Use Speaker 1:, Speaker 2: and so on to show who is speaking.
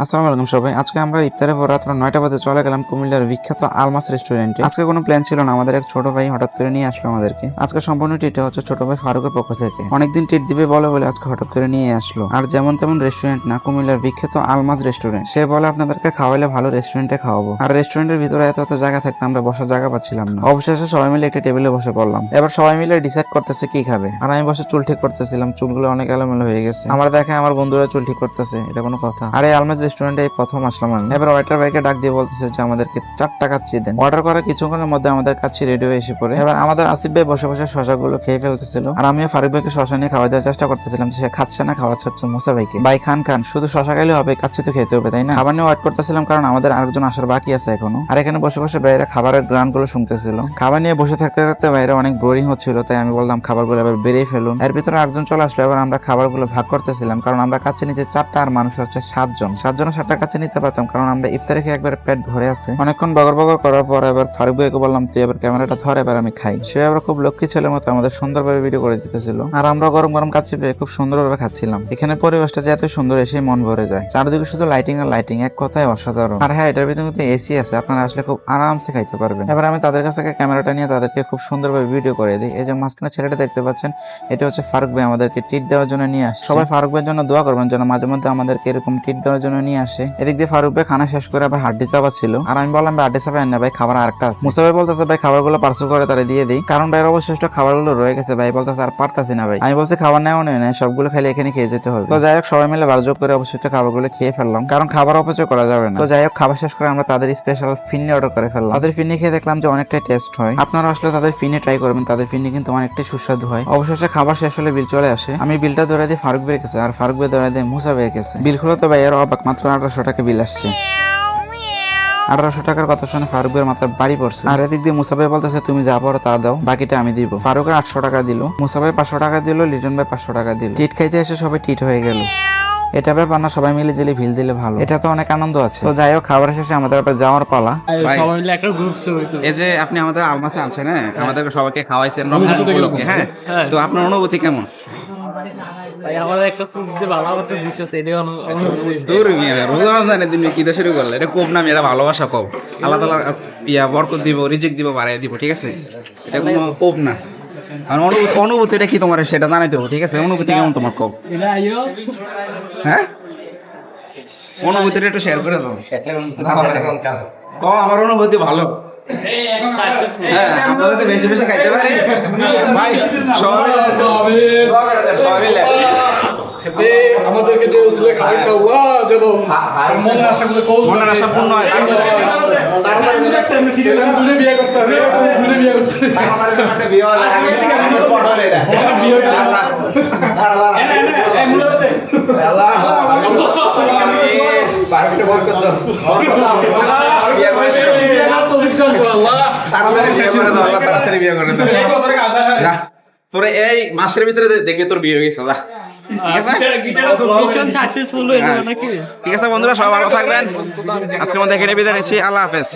Speaker 1: আসসালামু আলাইকুম সবাই। আজকে আমরা ইফতারের পর রাত 9টা বাজে চলে গেলাম কুমিল্লার বিখ্যাত আলমাস রেস্টুরেন্টে। আজকে কোনো প্ল্যান ছিল না, আমাদের এক ছোট ভাই হঠাৎ করে নিয়ে আসলো আমাদেরকে। আজকে সম্পূর্ণ ট্রিটটা হচ্ছে ছোট ভাই ফারুকের পক্ষ থেকে। অনেকদিন ট্রিট দিবে বলে আজকে হঠাৎ করে নিয়ে আসলো। আর যেমন তেমন রেস্টুরেন্ট না, কুমিল্লার বিখ্যাত আলমাস রেস্টুরেন্ট। সে বলে আপনাদেরকে খাওয়াইলে ভালো রেস্টুরেন্টে খাওয়াবো। আর রেস্টুরেন্টের ভিতরে এত জায়গা থাকতে আমরা বসার জায়গা পাচ্ছিলাম না। অবশেষে সবাই মিলে একটা টেবিলে বসে পড়লাম। এবার সবাই মিলে ডিসাইড করতেছে কি খাবে। আর আমি বসে চুল ঠিক করতেছিলাম, চুলগুলো অনেক এলোমেলো হয়ে গেছে। আমার দেখে আমার বন্ধুরা চুল ঠিক করতেছে, এটা কোনো কথা? আর এই আলমাস রেস্টুরেন্টে প্রথম আসলাম আমি। এবার ওয়েটার ভাইকে ডাক দিয়ে বলতেছে যে আমাদেরকে 4টা কাচ্চি দেন। অর্ডার করার কিছুক্ষণের মধ্যে আমাদের কাচ্চি রেডি হয়ে এসে পড়ে। এবার আমাদের আসিফ ভাই বসে বসে শশাগুলো খেয়ে ফেলতেছিল, আর আমিও ফারুক ভাইকে শশা নিয়ে খাওয়া দেওয়ার চেষ্টা করতেছিলাম। সে খাচ্ছে না, খাওয়াচ্ছে হচ্ছে মুসা ভাইকে। ভাই খান শুধু শশা খাইলে হবে, কাচ্চি তো খেতে হবে, তাই না? খাবার নিয়ে ওয়েট করতেছিলাম, কারণ আমাদের আরেকজন আসার বাকি আছে এখনো। আর এখানে বসে বসে বাইরে খাবারের গ্রানগুলো শুনতেছিল। খাবার নিয়ে বসে থাকতে থাকতে বাইরে অনেক বোরিং হচ্ছিল, তাই আমি বললাম খাবারগুলো এবার বেরিয়ে ফেলুন। এর ভিতরে একজন চলে আসলো। এবার আমরা খাবারগুলো ভাগ করতেছিলাম, কারণ আমরা কাচ্চি নিচে 4টা আর মানুষ হচ্ছে 7 জন। 7টা কাচ্চি নিতে পারতাম, কারণ আমরা ইফতারে খেয়ে একবার পেট ভরে আছে। অনেকক্ষণ বগর বগর করার পর এবার ফারুক ভাইকে বললাম তুই এবার ক্যামেরাটা ধর, এবার আমি খাই। সে আবার খুব লক্ষ্মী ছেলের মতো আমাদের সুন্দরভাবে ভিডিও করে দিতেছিল, আর আমরা গরম গরম কাচ্চি পেয়ে খুব সুন্দরভাবে খাচ্ছিলাম। এখানে পরিবেশটা যে এত সুন্দর, এসেই মন ভরে যায়। চারদিকে শুধু লাইটিং আর লাইটিং, এক কথায় অসাধারণ। আর হ্যাঁ, এটার ভিতরে কিন্তু এসি আছে, আপনারা আসলে খুব আরামসে খাইতে পারবেন। এবার আমি তাদের কাছ থেকে ক্যামেরাটা নিয়ে তাদেরকে খুব সুন্দরভাবে ভিডিও করে দিই। এই যে মাঝখানে ছেলেটা দেখতে পাচ্ছেন, এটা হচ্ছে ফারুক ভাই, আমাদেরকে ট্রিট দেওয়ার জন্য নিয়ে আসে। সবাই ফারুক ভাইয়ের জন্য দোয়া করবেন, যেন মাঝে মধ্যে আমাদেরকে এরকম ট্রিট দেওয়ার জন্য নিয়ে আসে। এদিক দিয়ে ফারুক ভাই খানা শেষ করে আবার হাড্ডি চাপা ছিল, আর আমি বললাম ভাই হাড্ডি চাপা না ভাই, খাবার আরেকটা আছে। মুসা ভাই বলতেছে ভাই খাবারগুলো পার্সেল করে তারা দিয়ে দিই, কারণ ভাইয়ের অবশিষ্ট খাবারগুলো রয়ে গেছে। ভাই বলতেছে আর পারতাছি না ভাই। আমি বলছি খাবার নেওয়া নেই, সবগুলো খালি এখানে খেয়ে যেতে হবে। তো যাই হোক, সবাই মিলে ভাগযোগ করে অবশিষ্ট খাবারগুলো খেয়ে ফেললাম, কারণ খাবার অপচয় করা যাবে না। তো যাই হোক, খাবার শেষ করে আমরা তাদের স্পেশাল ফিন্নি অর্ডার করে ফেললাম। তাদের ফিন্নি খেয়ে দেখলাম যে অনেকটাই টেস্ট হয়। আপনারা আসলে তাদের ফিন্নি ট্রাই করবেন, তাদের ফিন্নি কিন্তু অনেকটাই সুস্বাদু হয়। অবশেষে খাবার শেষ হলে বিল চলে আসে। আমি বিলটা ধরে দিই ফারুক ভাইয়ের কাছে, আর ফারুক ভাই ধরে দিয়ে মুসা ভাইয়ের কাছে। বিল খুলে তো ভাইয়ের অবাক, মাত্র 1800 টাকা বিল আসছে। 1800 টাকার কথা শুনে ফারুক ভাইয়ের মাথায় বাড়ি পড়ছে। আর এদিক দিয়ে মুসা ভাই বলতেছে তুমি যা পারো তা দাও, বাকিটা আমি দিব। ফারুক 800 টাকা দিল, মুসা ভাই 500 টাকা দিল, লিটন ভাই 500 টাকা দিল। টিট খাইতে এসে সবাই টিট হয়ে গেল। এটা ব্যাপার না, সবাই মিলে জেলে ভিল দিলে ভালো, এটা তো অনেক আনন্দ আছে। তো যাই হোক, খাবার শেষে আমাদের যাওয়ার পালা। এই যে আপনি আমাদের আলমাসে আছেন, হ্যাঁ, আমাদের সবাইকে খাওয়াইছেন রমজান উপলক্ষে, হ্যাঁ, তো আপনার অনুভূতি কেমন?
Speaker 2: আমাদের একটা খুব যে ভালো একটা দৃশ্য আছে, এটা
Speaker 1: রমজানের দিন কি শুরু করলে, এটা কব না, এটা ভালোবাসা কব। আল্লাহ তাআলা বরকত দিব, রিজিক দিব, বাড়াই দিব, ঠিক আছে? এটা কোনো কব না। আর অনুভূতিটা কি তোমার সেটা জানাইতে হবে, ঠিক আছে? অনুভূতি কেমন তোমার কব? হ্যাঁ, অনুভূতিটা একটু শেয়ার করে দাও। আমার অনুভূতি ভালো। হ্যাঁ, আমরা যদি বেশি বেশি খাইতে পারি ভাই, সবাই মিলে
Speaker 3: আমাদেরকে যে উসলে খাইছে আল্লাহ, যেন মনের আশাগুলো
Speaker 1: মনের আশা পূর্ণ হয়।
Speaker 3: তাড়াতাড়ি বিয়ে করতে হবে, বিয়ে করতে হবে।
Speaker 1: তোর এই মাসের ভিতরে দেখবি তোর বিয়ে হয়ে গেছে। ঠিক আছে বন্ধুরা, সবাই ভালো থাকবেন। আজকের মধ্যে এখানে বিদায় নিচ্ছি। আল্লাহ হাফেজ।